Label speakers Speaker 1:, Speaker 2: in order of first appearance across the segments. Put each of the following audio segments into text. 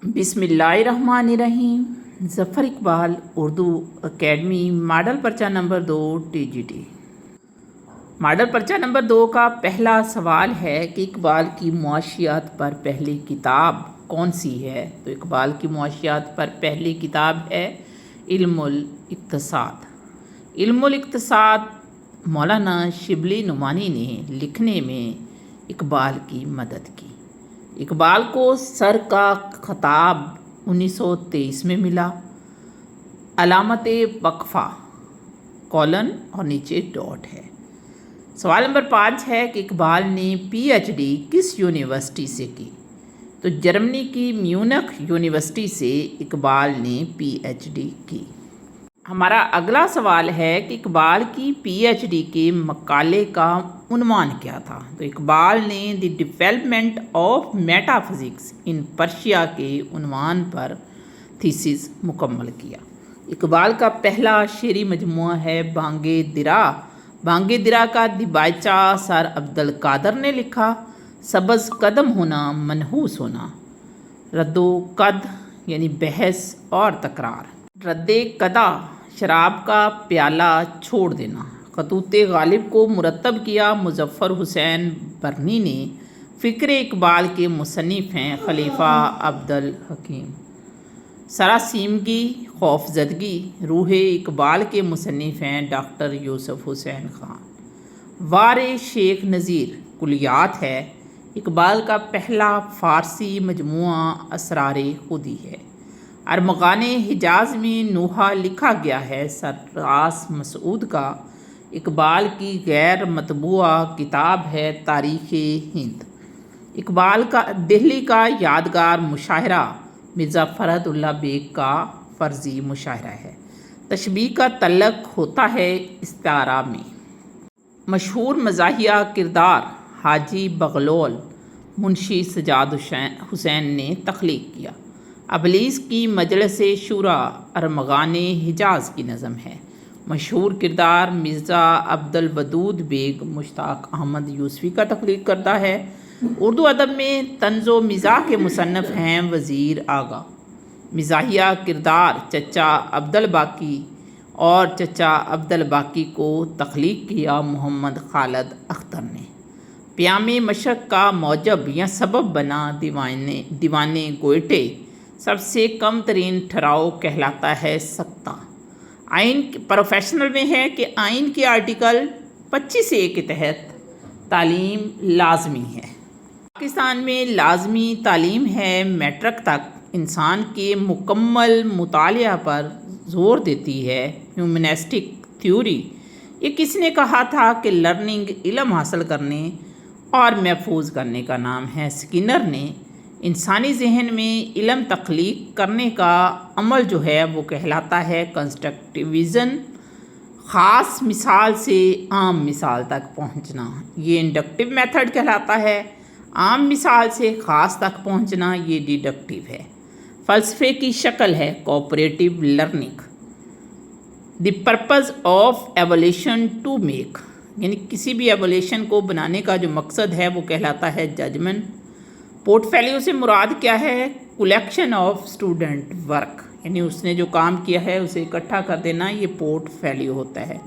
Speaker 1: बिस्मिल्लाहिर्रहमानिर्रहीम। Zafar Iqbal Urdu academy model पर्चा number 2 TGT। Model पर्चा नंबर 2 का पहला सवाल है कि इकबाल की मुआशियात पर पहली किताब कौन सी है। तो इकबाल की मुआशियात पर पहली किताब है इल्मुल इक्तिसाद। इल्मुल इक्तिसाद मौलाना शिबली नुमानी ने लिखने में इकबाल की मदद की। इकबाल को सर का खिताब 1923 में मिला। अलामत वक्फ़ा कॉलन और नीचे डॉट है। सवाल नंबर 5 है कि इकबाल ने PhD किस यूनिवर्सिटी से की। तो जर्मनी की म्यूनिख यूनिवर्सिटी से इकबाल ने PhD की। हमारा अगला सवाल है कि इकबाल की PhD के मकाले का उन्वान क्या था। तो इकबाल ने the development of metaphysics in Persia के उन्वान पर थीसिस मुकम्मल किया। इकबाल का पहला शेरी मजमूआ है बांगे दिरा। बांगे दिरा का दिबायचा सर अब्दुल कादर ने लिखा। सबज़ कदम होना मनहूस होना, रद्दो कद यानी बहस और तकरार, रद्दे कदा शराब का प्याला छोड़ देना। खतूते गालिब को मुरतब किया मुज़फ़्फ़र हुसैन बरनी ने। फ़िक्र इकबाल के मुसन्निफ़ हैं खलीफ़ा अब्दुल हकीम। सरासीमगी खौफजदगी रूह इकबाल के मुसन्निफ़ हैं डॉक्टर यूसुफ़ हुसैन ख़ान। वारे शेख नज़ीर कुलियात है। इकबाल का पहला फ़ारसी मजमूआ असरारे खुदी है। अरमग़ाने हिजाज़ में नूहा लिखा गया है सररास मसूद का। इकबाल की गैर मतबूआ किताब है तारीख़ हिंद। इकबाल का दिल्ली का यादगार मुशायरा मिर्ज़ा फ़रहदुल्लाह बेग का फ़र्ज़ी मुशायरा है। तशबीह का तल्लक होता है इस्तारा में। मशहूर मज़ाहिया किरदार हाजी बगलौल मुंशी सजाद हुसैन ने तख्लीक किया। अबलीस की मजलिस शुरा अरमग़ाने हिजाज़ की नज़म है। मशहूर किरदार मिर्ज़ा अब्दुल वदूद बेग मुश्ताक अहमद यूसुफ़ी का तख्लीक करता है। उर्दू अदब में तंज़ो मिज़ाह के मुसन्निफ़ हैं वज़ीर आगा। मिज़ाहिया किरदार चचा अब्दुल बाकी और चचा अब्दुल बाकी को तख्लीक किया मोहम्मद खालिद अख्तर ने। प्यामे मशक का मौजब या सबब बना दीवाने गोयटे सबसे कम तरीन ठहराव कहलाता है सख्ता। आइन प्रोफेशनल में है कि आइन के आर्टिकल 25A के तहत तालीम लाजमी है। पाकिस्तान में लाजमी तालीम है मैट्रिक तक। इंसान के मुकम्मल मुतालिया पर ज़ोर देती है ह्यूमनिस्टिक थ्योरी। ये किसने कहा था कि लर्निंग इल्म हासिल करने और महफूज करने का नाम है। स्किनर ने। इंसानी जहन में इल्म तख्लीक करने का अमल जो है वो कहलाता है कंस्ट्रक्टिविज़न। ख़ास मिसाल से आम मिसाल तक पहुंचना ये इंडक्टिव मेथड कहलाता है। आम मिसाल से ख़ास तक पहुंचना ये डिडक्टिव है। फ़लसफ़े की शक्ल है cooperative learning. The purpose of evolution to make, यानी किसी भी एवोल्यूशन को बनाने का जो मकसद है वो कहलाता है जजमेंट। पोर्टफोलियो से मुराद क्या है। कलेक्शन ऑफ स्टूडेंट वर्क, यानी उसने जो काम किया है उसे इकट्ठा कर देना, ये पोर्टफोलियो होता है।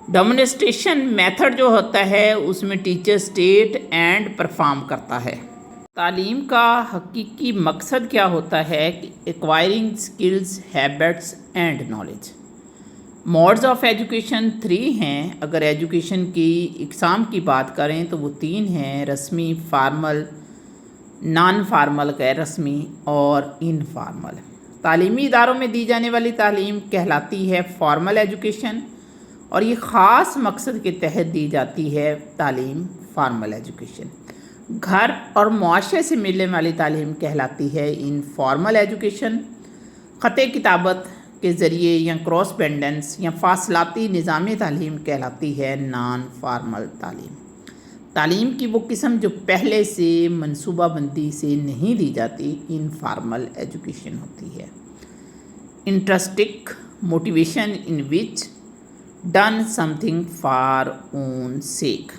Speaker 1: डेमोन्स्ट्रेशन मेथड जो होता है उसमें टीचर स्टेट एंड परफॉर्म करता है। तालीम का हकीकी मकसद क्या होता है कि acquiring skills habits and knowledge. Modes of education 3 हैं। अगर एजुकेशन की इकसाम की बात करें तो वो 3 हैं, रस्मी, फार्मल, नॉन फार्मल गैर रस्मी और इनफार्मल। तालीमी इदारों में दी जाने वाली तालीम कहलाती है फॉर्मल एजुकेशन और ये ख़ास मकसद के तहत दी जाती है तालीम फार्मल एजुकेशन। घर और मुआशरे से मिलने वाली तालीम कहलाती है इनफॉर्मल एजुकेशन। ख़त किताबत के ज़रिए या क्रॉसपेंडेंस या फासलाती निज़ाम तालीम कहलाती है नॉन फार्मल तालीम। तालीम की वो किस्म जो पहले से मनसूबाबंदी से नहीं दी जाती इनफॉर्मल एजुकेशन होती है। Intrinsic motivation in which done something for own sec.